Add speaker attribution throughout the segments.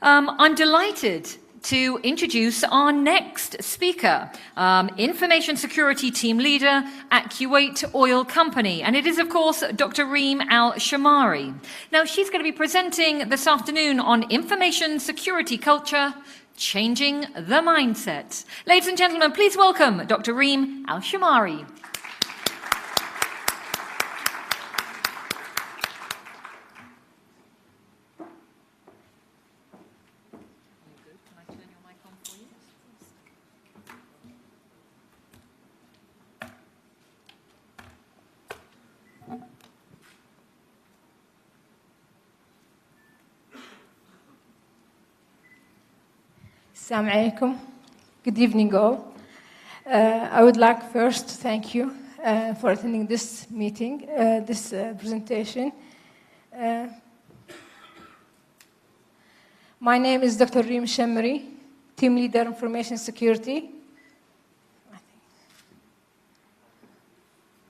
Speaker 1: I'm delighted to introduce our next speaker, Information Security Team Leader at Kuwait Oil Company. And it is, of course, Dr. Reem AL Shammari. Now, she's going to be presenting this afternoon on information security culture, changing the mindset. Ladies and gentlemen, please welcome Dr. Reem AL Shammari.
Speaker 2: Assalamu alaikum. Good evening, all. I would like first to thank you for attending this meeting, this presentation. My name is Dr. Reem Shammari, Team Leader Information Security.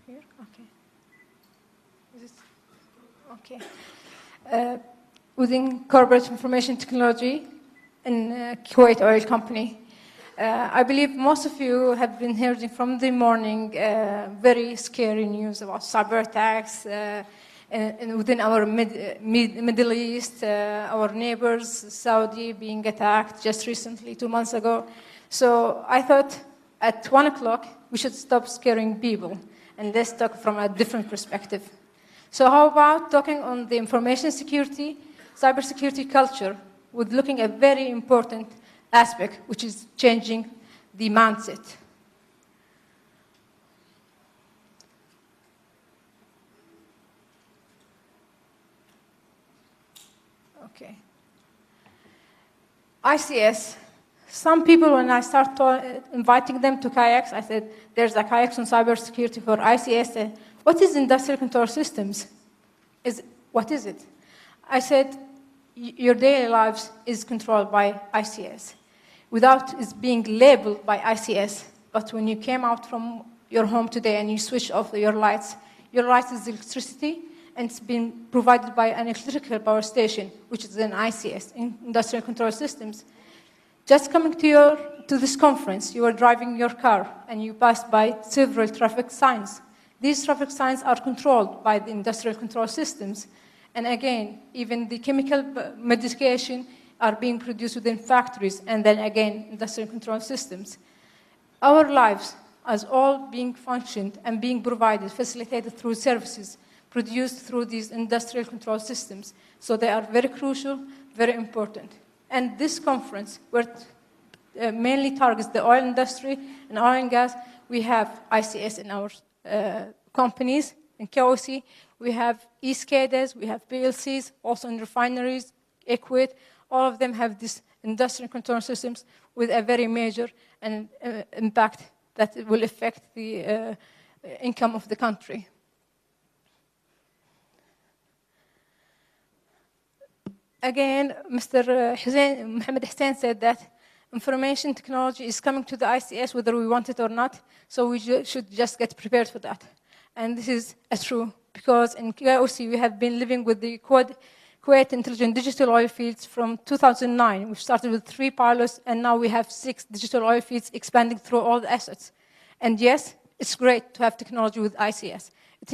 Speaker 2: Here? Okay. Is it? Okay. Within Corporate Information Technology, in Kuwait Oil Company. I believe most of you have been hearing from the morning very scary news about cyber attacks and within our Middle East, our neighbors, Saudi being attacked just recently, 2 months ago. So I thought at 1 o'clock we should stop scaring people and let's talk from a different perspective. So how about talking on the information security, cybersecurity culture, with looking at a very important aspect, which is changing the mindset. Okay. ICS. Some people, when I start inviting them to KIACS, I said, there's a KIACS on cybersecurity for ICS. What is industrial control systems? What is it? I said, your daily lives is controlled by ICS, without it being labeled by ICS. But when you came out from your home today and you switch off your lights is electricity, and it's been provided by an electrical power station, which is an ICS, Industrial Control Systems. Just coming to this conference, you are driving your car and you passed by several traffic signs. These traffic signs are controlled by the Industrial Control Systems. And again, even the chemical medication are being produced within factories, and then again, industrial control systems. Our lives, as all being functioned and being provided, facilitated through services produced through these industrial control systems. So they are very crucial, very important. And this conference, where it mainly targets the oil industry and oil and gas, we have ICS in our companies. In KOC, we have eSCADAs, we have PLCs, also in refineries, Kuwait. All of them have these industrial control systems with a very major impact that will affect the income of the country. Again, Mr. Mohammed Hussein said that information technology is coming to the ICS whether we want it or not, so we should just get prepared for that. And this is true, because in KIOC we have been living with the Kuwait Intelligent Digital Oil Fields from 2009. We started with 3 pilots, and now we have 6 digital oil fields expanding through all the assets. And yes, it's great to have technology with ICS. It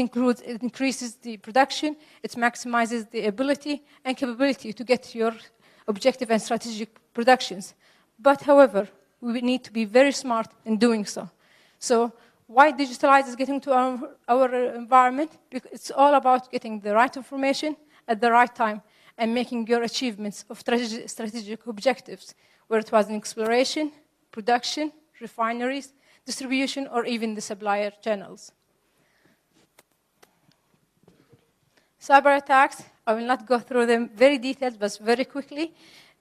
Speaker 2: increases the production, it maximizes the ability and capability to get your objective and strategic productions. But however, we need to be very smart in doing so. So why digitalize is getting to our environment? Because it's all about getting the right information at the right time and making your achievements of strategic objectives, where it was in exploration, production, refineries, distribution, or even the supplier channels. Cyber attacks, I will not go through them very detailed, but very quickly.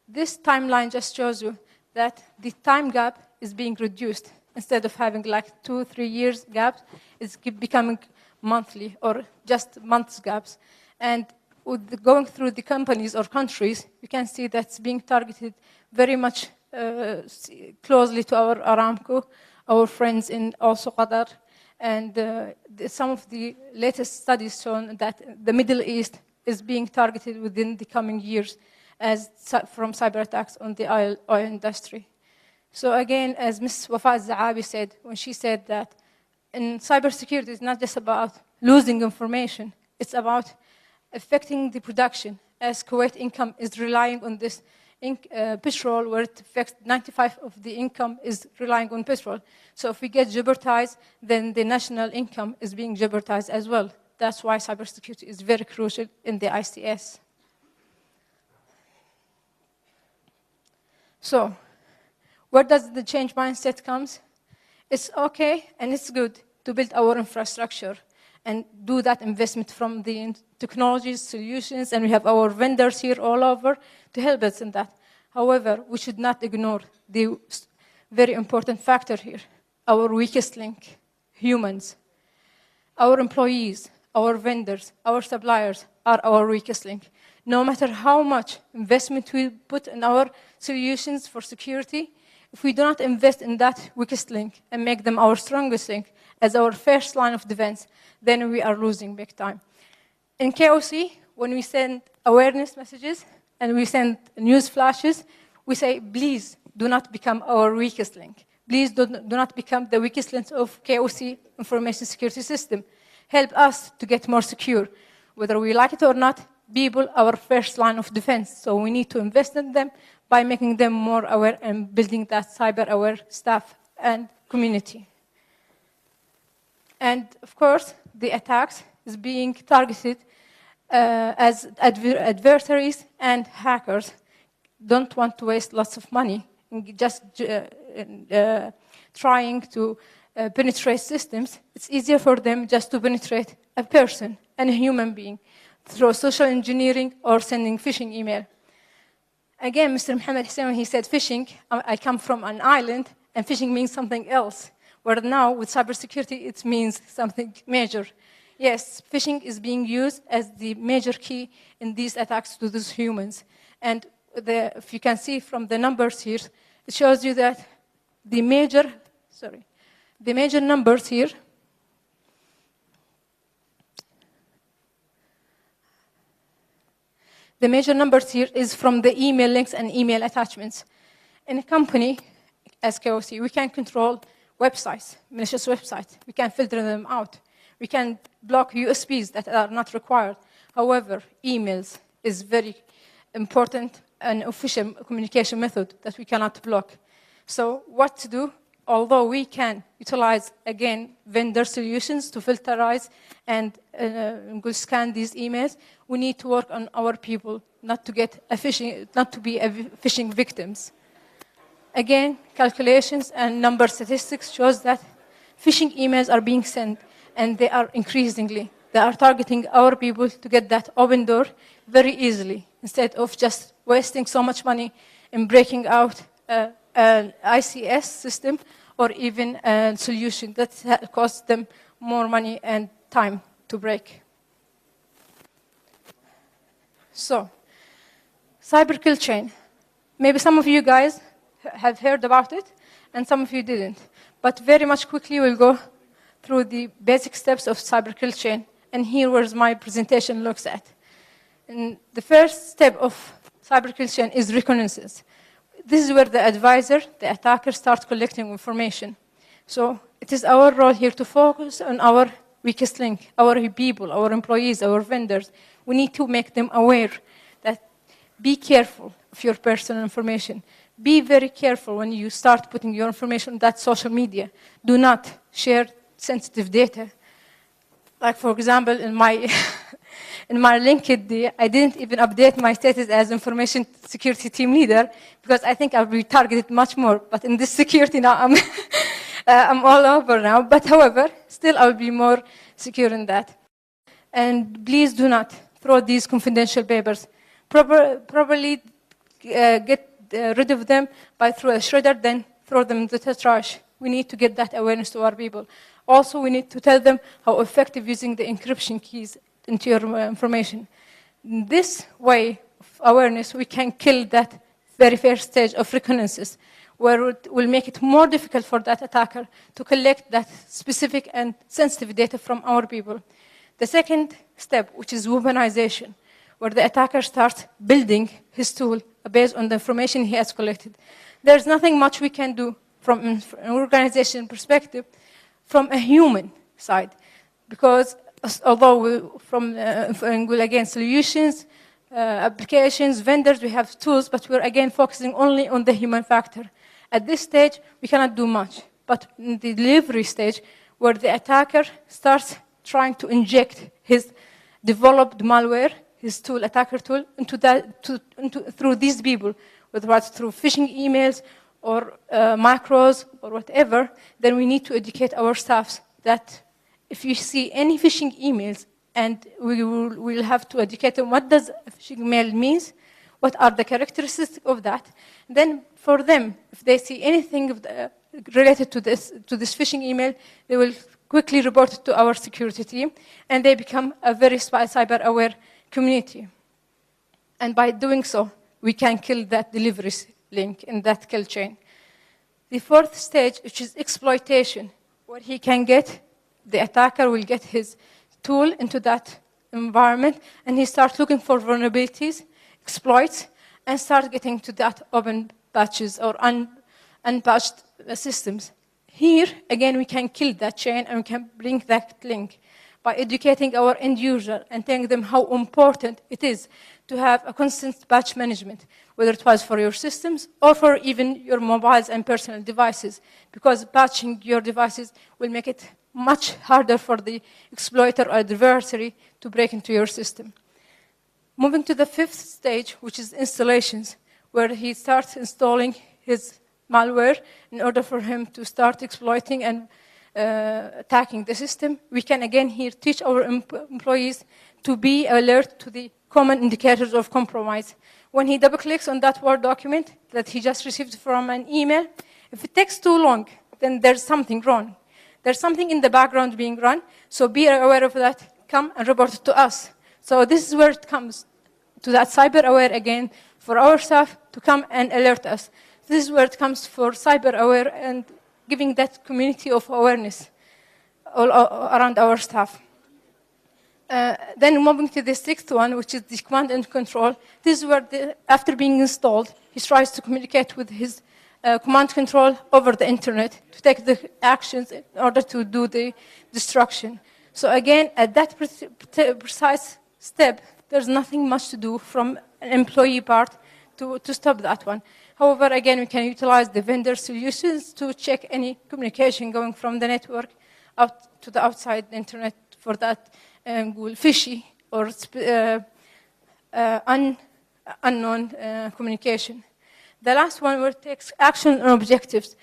Speaker 2: This timeline just shows you that the time gap is being reduced. Instead of having like 2-3 years gaps, it's becoming monthly or just months gaps. And with going through the companies or countries, you can see that's being targeted very much closely to our Aramco, our friends in also Qatar. And some of the latest studies shown that the Middle East is being targeted within the coming years. from cyber attacks on the oil industry. So again, as Ms. Wafa Zaabi said, when she said that in cybersecurity, it's not just about losing information, it's about affecting the production, as Kuwait income is relying on this petrol, where it affects 95% of the income is relying on petrol. So if we get jeopardized, then the national income is being jeopardized as well. That's why cybersecurity is very crucial in the ICS. So, where does the change mindset comes? It's okay and it's good to build our infrastructure and do that investment from the technologies, solutions, and we have our vendors here all over to help us in that. However, we should not ignore the very important factor here, our weakest link, humans. Our employees, our vendors, our suppliers are our weakest link. No matter how much investment we put in our solutions for security, if we do not invest in that weakest link and make them our strongest link as our first line of defense, then we are losing big time. In KOC, when we send awareness messages and we send news flashes, we say, please do not become our weakest link. Please do not become the weakest link of KOC information security system. Help us to get more secure. Whether we like it or not, people are our first line of defense. So we need to invest in them by making them more aware and building that cyber-aware staff and community. And of course, the attacks is being targeted as adversaries and hackers don't want to waste lots of money in just trying to penetrate systems. It's easier for them just to penetrate a person and a human being through social engineering or sending phishing email. Again, Mr. Mohammed Hussein, when he said phishing, I come from an island, and phishing means something else. Where now, with cybersecurity, it means something major. Yes, phishing is being used as the major key in these attacks to these humans. And if you can see from the numbers here, it shows you that the major numbers here, the major numbers here is from the email links and email attachments. In a company, as KOC, we can control websites, malicious websites. We can filter them out. We can block USBs that are not required. However, emails is very important and official communication method that we cannot block. So what to do? Although we can utilize, again, vendor solutions to filterize and scan these emails, we need to work on our people not to be phishing victims. Again, calculations and number statistics shows that phishing emails are being sent, and they are increasingly. They are targeting our people to get that open door very easily, instead of just wasting so much money in breaking out an ICS system or even a solution that costs them more money and time to break. So, cyber kill chain. Maybe some of you guys have heard about it, and some of you didn't. But very much quickly, we'll go through the basic steps of cyber kill chain, and here where's my presentation looks at. And the first step of cyber kill chain is reconnaissance. This is where the advisor, the attacker, starts collecting information. So it is our role here to focus on our weakest link, our people, our employees, our vendors. We need to make them aware that be careful of your personal information. Be very careful when you start putting your information on that social media. Do not share sensitive data. Like, for example, in my in my LinkedIn, I didn't even update my status as information security team leader because I think I'll be targeted much more. But in this security now, I'm all over now. But however, still I'll be more secure in that. And please do not throw these confidential papers. Probably get rid of them through a shredder, then throw them into the trash. We need to get that awareness to our people. Also, we need to tell them how effective using the encryption keys into your information. In this way of awareness, we can kill that very first stage of reconnaissance, where it will make it more difficult for that attacker to collect that specific and sensitive data from our people. The second step, which is weaponization. where the attacker starts building his tool based on the information he has collected. There's nothing much we can do from an organization perspective, from a human side, because although from again solutions, applications, vendors, we have tools, but we're again focusing only on the human factor. At this stage, we cannot do much, but in the delivery stage, where the attacker starts trying to inject his developed malware, his tool, attacker tool, through these people, whether it's through phishing emails or macros or whatever, then we need to educate our staffs that if you see any phishing emails, and we'll have to educate them what does a phishing email means, what are the characteristics of that. Then for them, if they see anything related to this phishing email, they will quickly report it to our security team, and they become a very cyber-aware community. And by doing so, we can kill that delivery link in that kill chain. The fourth stage, which is exploitation, where he can get, the attacker will get his tool into that environment, and he starts looking for vulnerabilities, exploits, and start getting to that open patches or unpatched systems. Here, again, we can kill that chain, and we can bring that link by educating our end user and telling them how important it is to have a constant patch management, whether it was for your systems or for even your mobiles and personal devices, because patching your devices will make it much harder for the exploiter or adversary to break into your system. Moving to the fifth stage, which is installations, where he starts installing his malware in order for him to start exploiting and attacking the system. We can again here teach our employees to be alert to the common indicators of compromise. When he double clicks on that Word document that he just received from an email, if it takes too long, then there's something wrong. There's something in the background being run, so be aware of that, come and report it to us. So this is where it comes to that cyber aware again, for our staff to come and alert us. This is where it comes for cyber aware and giving that community of awareness all around our staff. Then moving to the sixth one, which is the command and control. This is where, after being installed, he tries to communicate with his command control over the internet to take the actions in order to do the destruction. So again, at that precise step, there's nothing much to do from an employee part to stop that one. However, again, we can utilize the vendor solutions to check any communication going from the network out to the outside the internet for that fishy or unknown communication. The last one will take action and objectives.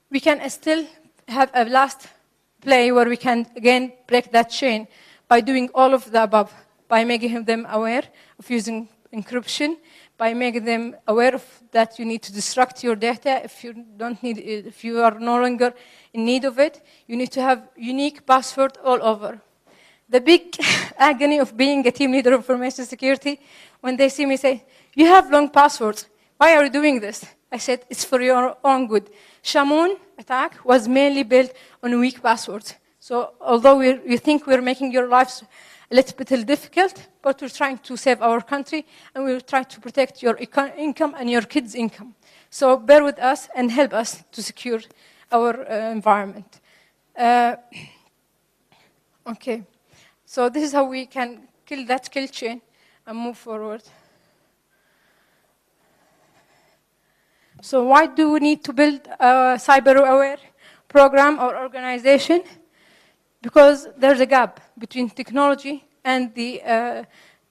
Speaker 2: We can still have a last play where we can, again, break that chain by doing all of the above, by making them aware of using encryption, by making them aware of that you need to destruct your data if you don't need it, if you are no longer in need of it. You need to have unique password all over. The big agony of being a team leader of information security, when they see me say, "You have long passwords. Why are you doing this?" I said, "It's for your own good." Shamoon attack was mainly built on weak passwords. So although we think we're making your lives a little bit difficult, but we're trying to save our country, and we're trying to protect your income and your kids' income. So bear with us and help us to secure our environment. Okay, so this is how we can kill that kill chain and move forward. So why do we need to build a cyber-aware program or organization? Because there's a gap between technology and the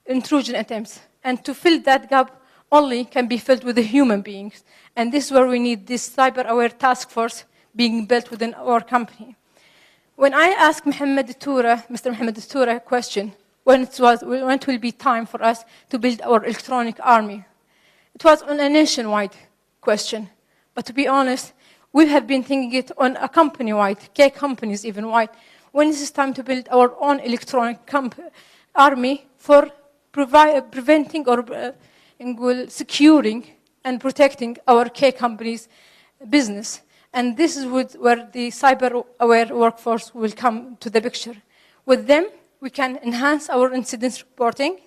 Speaker 2: intrusion attempts. And to fill that gap only can be filled with the human beings. And this is where we need this cyber-aware task force being built within our company. When I asked Mr. Mohammed Toura a question, when it will be time for us to build our electronic army, it was on a nationwide question. But to be honest, we have been thinking it on a company-wide, K companies even wide. When is it time to build our own electronic army for preventing or securing and protecting our K companies' business? And this is where the cyber-aware workforce will come to the picture. With them, we can enhance our incident reporting.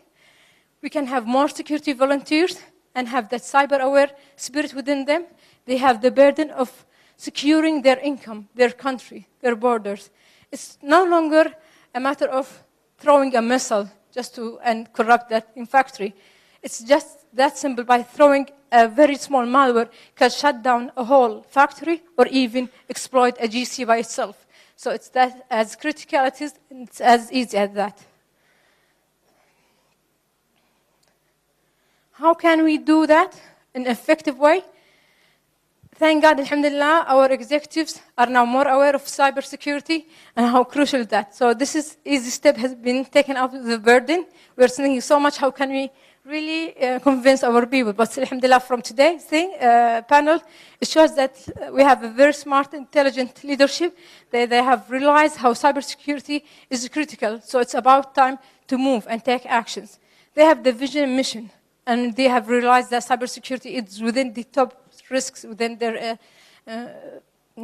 Speaker 2: We can have more security volunteers and have that cyber-aware spirit within them. They have the burden of securing their income, their country, their borders. It's no longer a matter of throwing a missile just to and corrupt that in factory. It's just that simple. By throwing a very small malware can shut down a whole factory or even exploit a GC by itself. So it's that as critical it is, it's as easy as that. How can we do that in an effective way? Thank God, alhamdulillah, our executives are now more aware of cybersecurity and how crucial that. So this is easy step has been taken out of the burden. We're thinking so much, how can we really convince our people? But alhamdulillah, from today's panel, it shows that we have a very smart, intelligent leadership. They have realized how cybersecurity is critical. So it's about time to move and take actions. They have the vision and mission, and they have realized that cybersecurity is within the top risks within their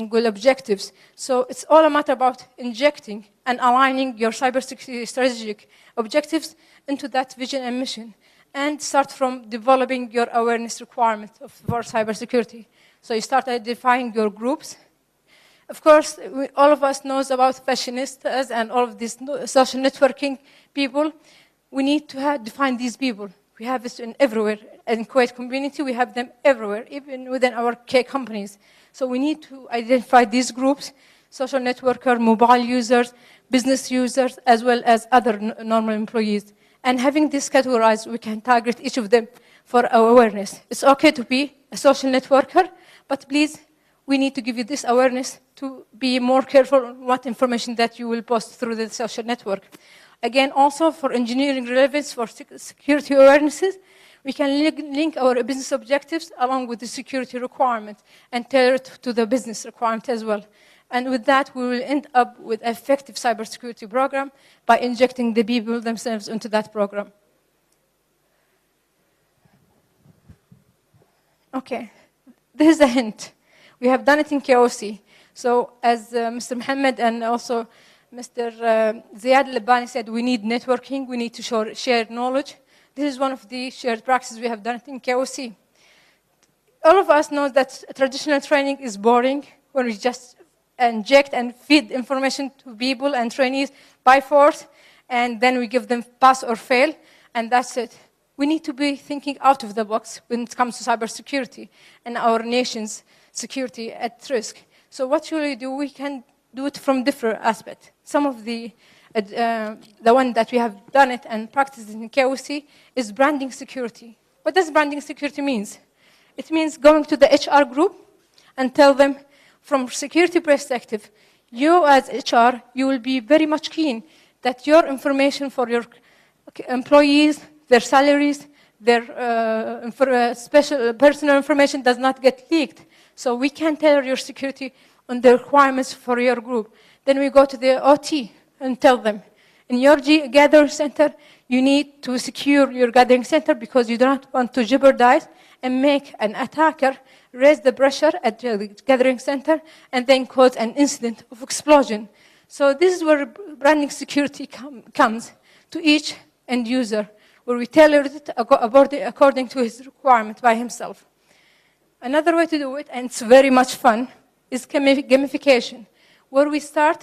Speaker 2: goal objectives. So it's all a matter about injecting and aligning your cybersecurity strategic objectives into that vision and mission, and start from developing your awareness requirement for cybersecurity. So you start identifying your groups. Of course, all of us knows about fashionistas and all of these social networking people. We need to define these people. We have this everywhere. In Kuwait community, we have them everywhere, even within our K companies. So we need to identify these groups, social networker, mobile users, business users, as well as other normal employees. And having this categorized, we can target each of them for our awareness. It's okay to be a social networker, but please, we need to give you this awareness to be more careful on what information that you will post through the social network. Again, also for engineering relevance, for security awarenesses, we can link our business objectives along with the security requirement and tailor it to the business requirement as well. And with that, we will end up with an effective cybersecurity program by injecting the people themselves into that program. Okay, this is a hint. We have done it in KOC. So as Mr. Mohammed and also Mr. Ziad Al-Labani said, we need networking, we need to share knowledge. This is one of the shared practices we have done in KOC. All of us know that traditional training is boring when we just inject and feed information to people and trainees by force, and then we give them pass or fail, and that's it. We need to be thinking out of the box when it comes to cybersecurity and our nation's security at risk. So what should we do? We can do it from different aspects. Some of the one that we have done it and practiced in KOC is branding security. What does branding security mean? It means going to the HR group and tell them, from security perspective, you as HR, you will be very much keen that your information for your employees, their salaries, their special personal information does not get leaked. So we can tailor your security on the requirements for your group. Then we go to the OT and tell them, in your gathering center, you need to secure your gathering center because you do not want to jeopardize and make an attacker raise the pressure at the gathering center and then cause an incident of explosion. So this is where branding security comes to each end user, where we tailor it according to his requirement by himself. Another way to do it, and it's very much fun, is gamification, where we start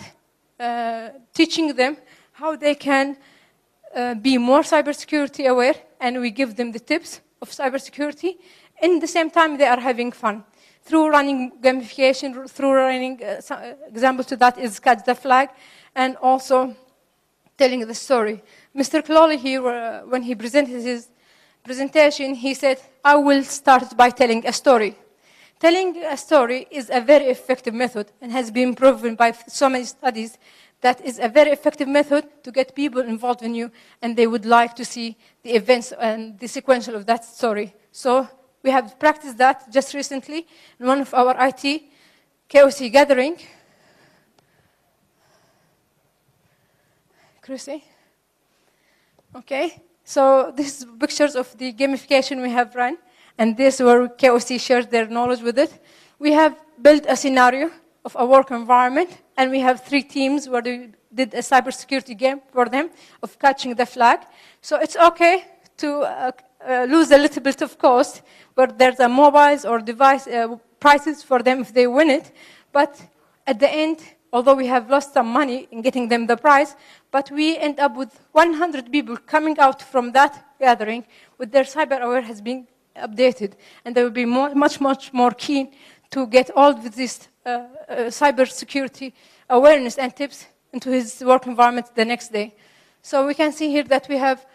Speaker 2: teaching them how they can be more cybersecurity aware, and we give them the tips of cybersecurity. In the same time, they are having fun. Through running gamification, through running, example to that is Catch the Flag, and also telling the story. Mr. Kloli here, when he presented his presentation, he said, I will start by telling a story. Telling a story is a very effective method and has been proven by so many studies that is a very effective method to get people involved in you, and they would like to see the events and the sequential of that story. So we have practiced that just recently in one of our IT KOC gathering. Chrissy? Okay, so this is pictures of the gamification we have run, and this is where KOC shares their knowledge with it. We have built a scenario of a work environment, and we have 3 teams where we did a cybersecurity game for them of catching the flag. So it's okay to lose a little bit of cost, where there's a mobiles or device prices for them if they win it. But at the end, although we have lost some money in getting them the prize, but we end up with 100 people coming out from that gathering with their cyber aware has been updated, and they will be much more keen to get all of this cyber security awareness and tips into his work environment the next day. So we can see here that we have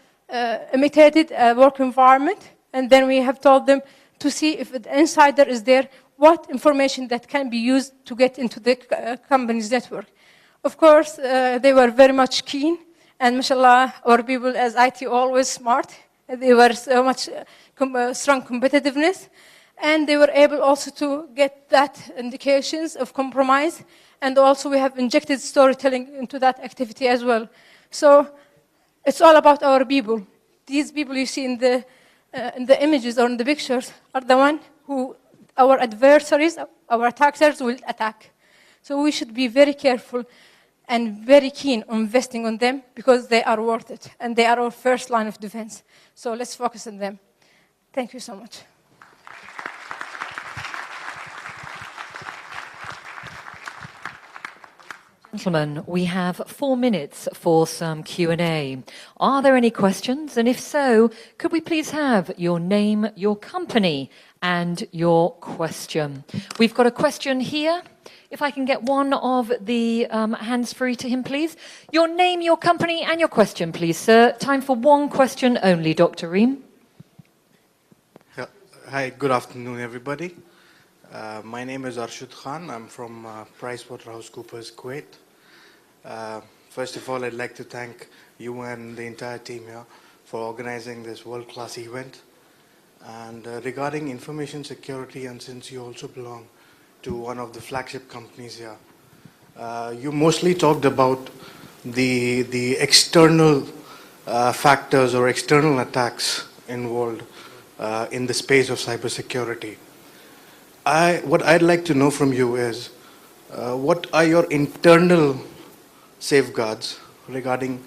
Speaker 2: imitated a work environment, and then we have told them to see if an insider is there, what information that can be used to get into the company's network. Of course, they were very much keen, and mashallah, our people as IT always smart. They were so much strong competitiveness, and they were able also to get that indications of compromise, and also we have injected storytelling into that activity as well. So it's all about our people. These people you see in the images or in the pictures are the one who our adversaries, our attackers will attack. So we should be very careful and very keen on investing on them, because they are worth it, and they are our first line of defense. So let's focus on them. Thank you so much.
Speaker 1: Gentlemen, we have 4 minutes for some Q&A. Are there any questions? And if so, could we please have your name, your company, and your question? We've got a question here. If I can get one of the hands free to him, please. Your name, your company, and your question, please, sir. Time for one question only, Dr. Reem.
Speaker 3: Hi, good afternoon, everybody. My name is Arshad Khan. I'm from PricewaterhouseCoopers, Kuwait. First of all, I'd like to thank you and the entire team here for organizing this world-class event. And regarding information security, and since you also belong to one of the flagship companies here, you mostly talked about the external factors or external attacks involved in the space of cybersecurity. What I'd like to know from you is, what are your internal safeguards regarding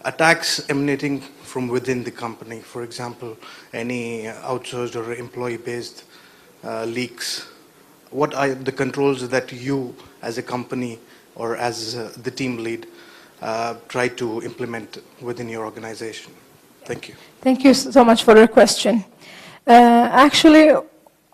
Speaker 3: attacks emanating from within the company? For example, any outsourced or employee-based leaks. What are the controls that you as a company or as the team lead try to implement within your organization? Thank you.
Speaker 2: Thank you so much for your question. Actually,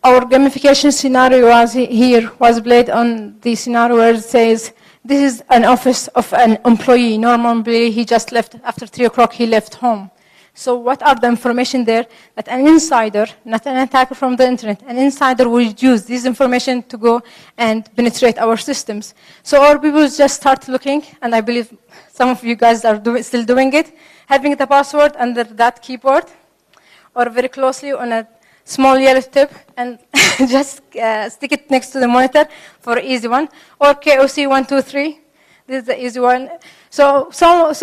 Speaker 2: our gamification scenario was played on the scenario where it says, this is an office of an employee. Normally, he just left after 3 o'clock, he left home. So what are the information there that an insider, not an attacker from the internet, an insider will use this information to go and penetrate our systems. So our people just start looking, and I believe some of you guys are still doing it, having the password under that keyboard, or very closely on a small yellow tip, and just stick it next to the monitor for easy one, or KOC 123. This is the easy one. So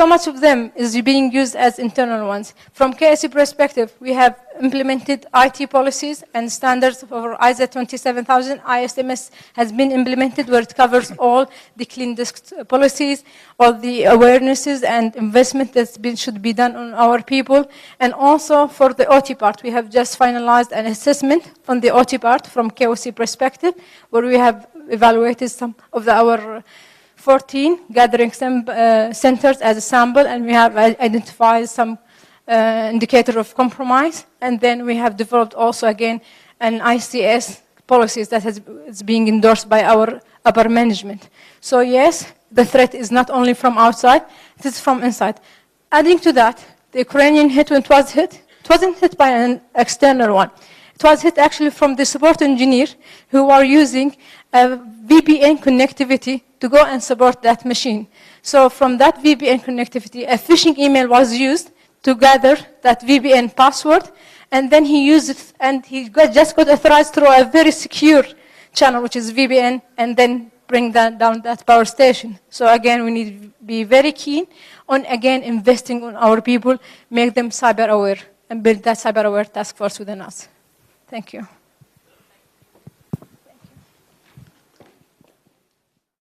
Speaker 2: much of them is being used as internal ones. From KIACS perspective, we have implemented IT policies and standards for ISO 27000. ISMS has been implemented, where it covers all the clean disk policies, all the awarenesses and investment that should be done on our people. And also for the OT part, we have just finalized an assessment on the OT part from KOC perspective, where we have evaluated some of our 14 gathering centers as a sample, and we have identified some indicator of compromise. And then we have developed also, again, an ICS policies that is being endorsed by our upper management. So yes, the threat is not only from outside, it is from inside. Adding to that, the Ukrainian hit, when it wasn't hit by an external one. It was hit actually from the support engineer who are using a VPN connectivity to go and support that machine. So from that VPN connectivity, a phishing email was used to gather that VPN password, and then he used it, and he just got authorized through a very secure channel, which is VPN, and then bring that down that power station. So again, we need to be very keen on, again, investing on our people, make them cyber aware, and build that cyber aware task force within us. Thank you.